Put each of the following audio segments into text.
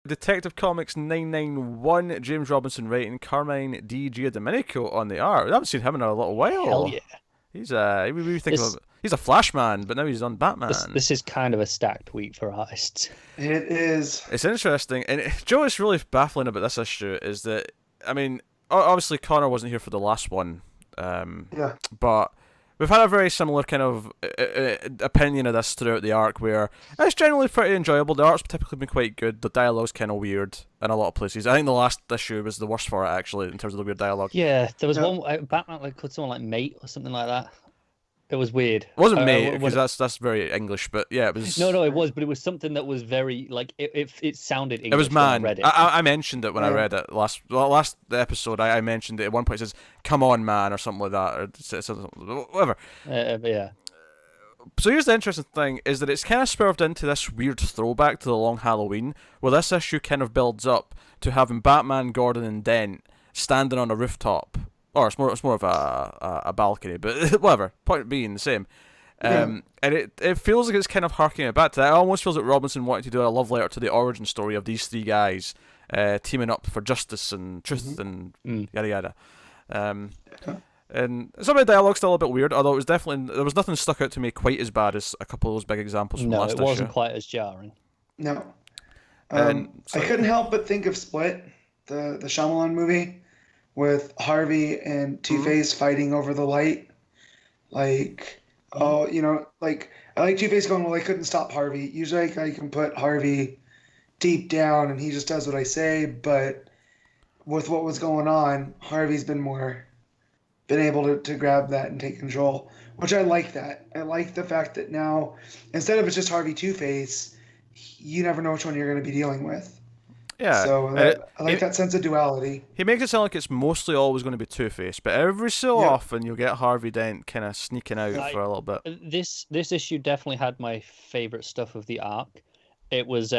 Detective Comics 991, James Robinson writing, Carmine Di Giandomenico on the art. I haven't seen him in a little while. Hell yeah. He's he's a Flash man, but now he's on Batman. This is kind of a stacked week for artists. It is. It's interesting, and Joe, what's really baffling about this issue is that, I mean, obviously Connor wasn't here for the last one, but we've had a very similar kind of opinion of this throughout the arc, where it's generally pretty enjoyable. The art's typically been quite good. The dialogue's kind of weird in a lot of places. I think the last issue was the worst for it, actually, in terms of the weird dialogue. Yeah, there was one Batman called someone like mate or something like that. It was weird. It wasn't mate, because that's very English, but yeah, it was. No, it was, but it was something that was very like it sounded English. It was man. When I read it. I mentioned it when I read it last episode. I mentioned it at one point. It says "Come on, man" or something like that, or whatever. Yeah. So here's the interesting thing: is that it's kind of spurred into this weird throwback to the Long Halloween, where this issue kind of builds up to having Batman, Gordon, and Dent standing on a rooftop. Or it's more of a balcony, but whatever. Point being the same. And it feels like it's kind of harking it back to that. It almost feels like Robinson wanted to do a love letter to the origin story of these three guys teaming up for justice and truth and yada yada. And some of the dialogue's still a bit weird, although there was nothing stuck out to me quite as bad as a couple of those big examples from last issue. No, it wasn't quite as jarring. No. I couldn't help but think of Split, the Shyamalan movie, with Harvey and Two-Face fighting over the light. Like, I like Two-Face going, well, I couldn't stop Harvey. Usually I can put Harvey deep down and he just does what I say, but with what was going on, Harvey's been able to grab that and take control, which I like that. I like the fact that now, instead of it's just Harvey Two-Face, you never know which one you're going to be dealing with. Yeah. So I like that sense of duality. He makes it sound like it's mostly always going to be Two-Face, but every so often you'll get Harvey Dent kind of sneaking out for a little bit. This issue definitely had my favorite stuff of the arc. It was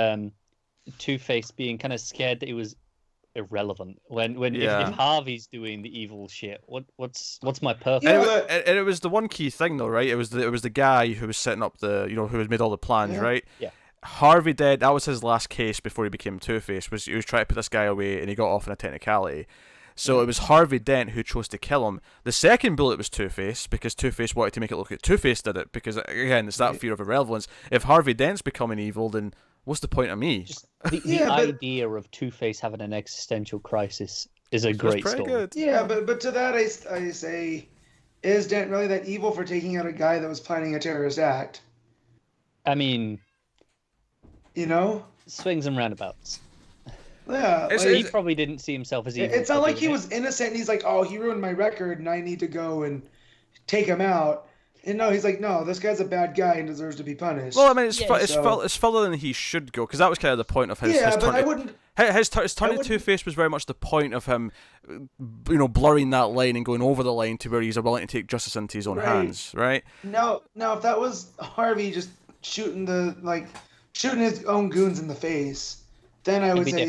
Two-Face being kind of scared that he was irrelevant. If Harvey's doing the evil shit, what's my purpose? And it was the one key thing though, right? It was the guy who was setting up who had made all the plans, right? Yeah. Harvey Dent, that was his last case before he became Two-Face, he was trying to put this guy away and he got off in a technicality. So it was Harvey Dent who chose to kill him. The second bullet was Two-Face, because Two-Face wanted to make it look like Two-Face did it, because again, it's that fear of irrelevance. If Harvey Dent's becoming evil, then what's the point of me? Just the idea of Two-Face having an existential crisis is a great story. Good. Yeah, but to that I say, is Dent really that evil for taking out a guy that was planning a terrorist act? I mean, swings and roundabouts. Yeah, he probably didn't see himself as evil. It's not like he was innocent and he's like, oh, he ruined my record and I need to go and take him out. And no, he's like, no, this guy's a bad guy and deserves to be punished. Well, I mean, it's further than he should go, because that was kind of the point of his. Yeah, but I wouldn't. His turn to Two-Face was very much the point of him, blurring that line and going over the line to where he's willing to take justice into his own hands, right? No, if that was Harvey just shooting his own goons in the face, then I would say,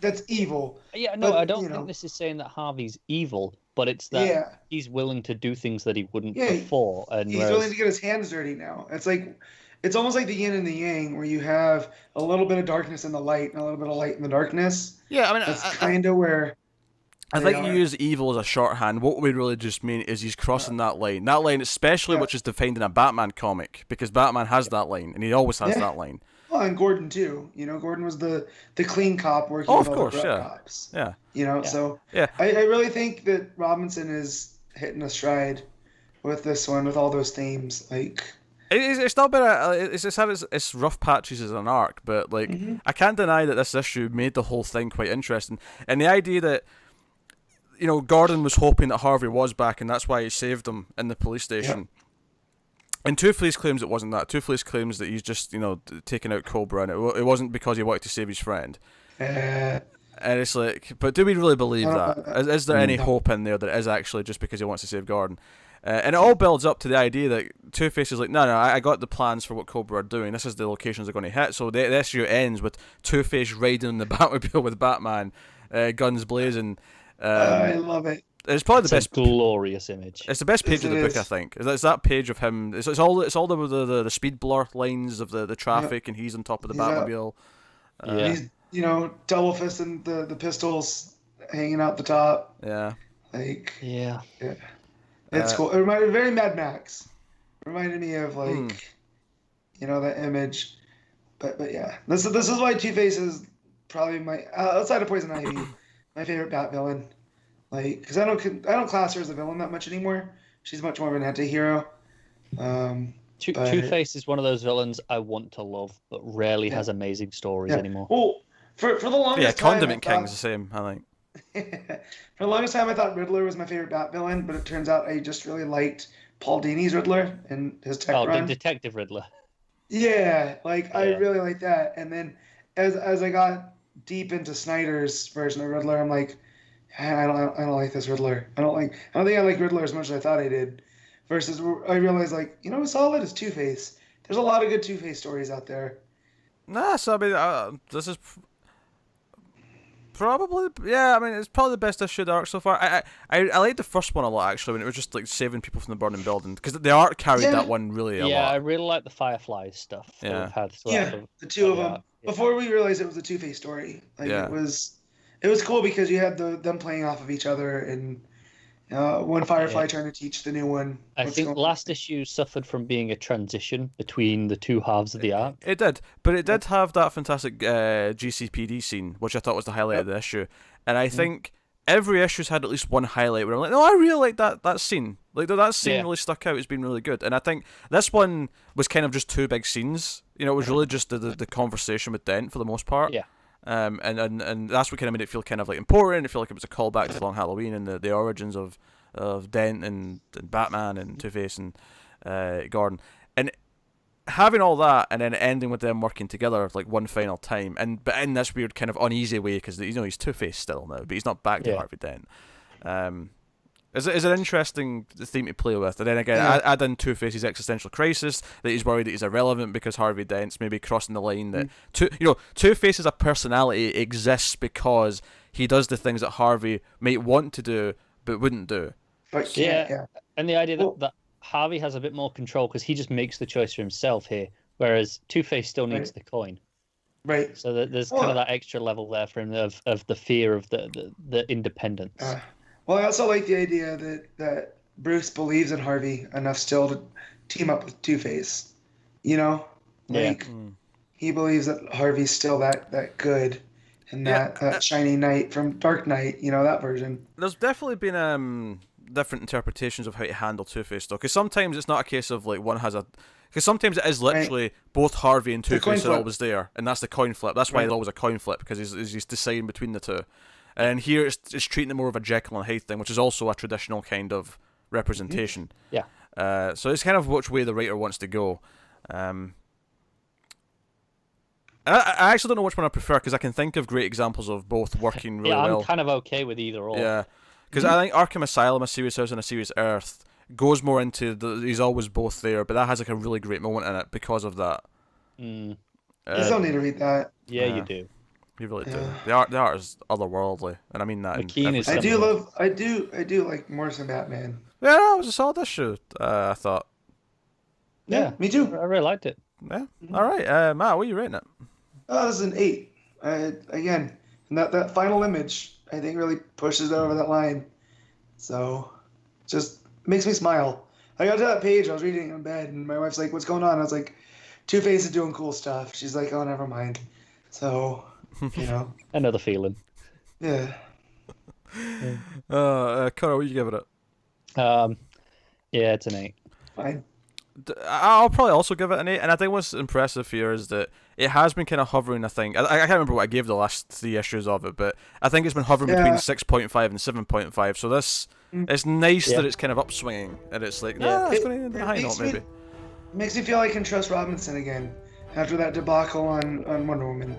that's evil. Yeah, no, but, I don't think this is saying that Harvey's evil, but it's that he's willing to do things that he wouldn't before. And he's willing to get his hands dirty now. It's almost like the yin and the yang, where you have a little bit of darkness in the light and a little bit of light in the darkness. Yeah, I mean, that's kind of where. I think you use evil as a shorthand. What we really just mean is he's crossing that line. That line, especially which is defined in a Batman comic, because Batman has that line, and he always has that line. Well, and Gordon too. Gordon was the clean cop working with all the cops. Yeah. So I really think that Robinson is hitting a stride with this one, with all those themes. It's not been it's had its rough patches as an arc, but I can't deny that this issue made the whole thing quite interesting. And the idea that Gordon was hoping that Harvey was back, and that's why he saved him in the police station. Yeah. And Two-Face claims it wasn't that. Two-Face claims that he's just taking out Cobra, and it wasn't because he wanted to save his friend. And it's like, but do we really believe that? Is there any hope in there that it is actually just because he wants to save Gordon? And it all builds up to the idea that Two-Face is like, no, I got the plans for what Cobra are doing. This is the locations they're going to hit. So the issue ends with Two-Face riding the Batmobile with Batman, guns blazing. I love it. It's probably the best glorious image. It's the best page of the book, I think. It's that page of him. It's all the speed blur lines of the traffic, and he's on top of the Batmobile. you know, double fisting the pistols hanging out the top. Yeah. Like, yeah. It's cool. It reminded me very Mad Max. It reminded me of like, you know, that image. But yeah, this is why Two-Face is probably my outside of Poison Ivy, my favorite Bat villain. Like, because I don't class her as a villain that much anymore. She's much more of an anti-hero. Two-Face is one of those villains I want to love, but rarely has amazing stories anymore. Well, for the longest time, Condiment King's the same, I think. For the longest time, I thought Riddler was my favorite Bat villain, but it turns out I just really liked Paul Dini's Riddler and his tech run. The Detective Riddler. Yeah, like I really like that. And then as I got deep into Snyder's version of Riddler, I'm like, I don't like this Riddler. I don't think I like Riddler as much as I thought I did. Versus I realized, like, you know who's solid is Two-Face. There's a lot of good Two-Face stories out there. Nah, so I mean, this is probably, yeah, I mean, it's probably the best issue of the arc so far. I liked the first one a lot, actually, when it was just like saving people from the burning building, because the arc carried that one really a lot. Yeah, I really like the Firefly stuff that we've had. The two of them. Yeah. Before we realized it was a Two-Face story, like it was cool because you had them playing off of each other and. One Firefly trying to teach the new one. I think last issue suffered from being a transition between the two halves of the arc. It did, but it did have that fantastic GCPD scene, which I thought was the highlight of the issue. And I think every issue's had at least one highlight where I'm like, no, I really like that scene. Like that scene really stuck out. It's been really good. And I think this one was kind of just two big scenes. You know, it was really just the conversation with Dent for the most part. Yeah. And that's what kind of made it feel kind of like important. I feel like it was a callback to Long Halloween and the origins of Dent and Batman and Two-Face and Gordon, and having all that and then ending with them working together like one final time, but in this weird kind of uneasy way because he's Two-Face still now, but he's not back to Harvey Dent. Is an interesting theme to play with, and then again, add in Two-Face's existential crisis that he's worried that he's irrelevant because Harvey Dent's maybe crossing the line. That Two-Face as a personality exists because he does the things that Harvey might want to do but wouldn't do. But and the idea that Harvey has a bit more control because he just makes the choice for himself here, whereas Two-Face still needs the coin. Right. So there's kind of that extra level there for him of the fear of the independence. Well, I also like the idea that Bruce believes in Harvey enough still to team up with Two-Face. You know? Like, he believes that Harvey's still that good and that shiny knight from Dark Knight, you know, that version. There's definitely been different interpretations of how to handle Two-Face, though, because sometimes it's not a case of, like, one has a... Because sometimes it is literally both Harvey and Two-Face are always there, and that's the coin flip. That's why there's always a coin flip, because he's deciding between the two. And here it's treating it more of a Jekyll and Hyde thing, which is also a traditional kind of representation. Yeah. So it's kind of which way the writer wants to go. I actually don't know which one I prefer, because I can think of great examples of both working really well. I'm kind of okay with either or. Yeah. Because I think Arkham Asylum, A Serious House and A Serious Earth goes more into he's always both there, but that has like a really great moment in it because of that. You still need to read that. Yeah, you do. You really do. The art is otherworldly, and I mean that. I do like Morrison Batman. Yeah, no, it was a solid issue. I thought. Yeah, me too. I really liked it. Yeah. All right, Matt, what are you rating it? Oh, this is an 8. Again, and that final image, I think, really pushes it over that line. So, just makes me smile. I got to that page, I was reading it in bed, and my wife's like, "What's going on?" I was like, "Two-Face is doing cool stuff." She's like, "Oh, never mind." So. You know, another feeling. Yeah. Connor, what you give it? Yeah, it's an 8. Fine. I'll probably also give it an 8, and I think what's impressive here is that it has been kind of hovering. I think I can't remember what I gave the last 3 issues of it, but I think it's been hovering between 6.5 and 7.5. So this it's nice that it's kind of upswinging, and it's like it's going to high note maybe. Makes me feel like I can trust Robinson again after that debacle on Wonder Woman.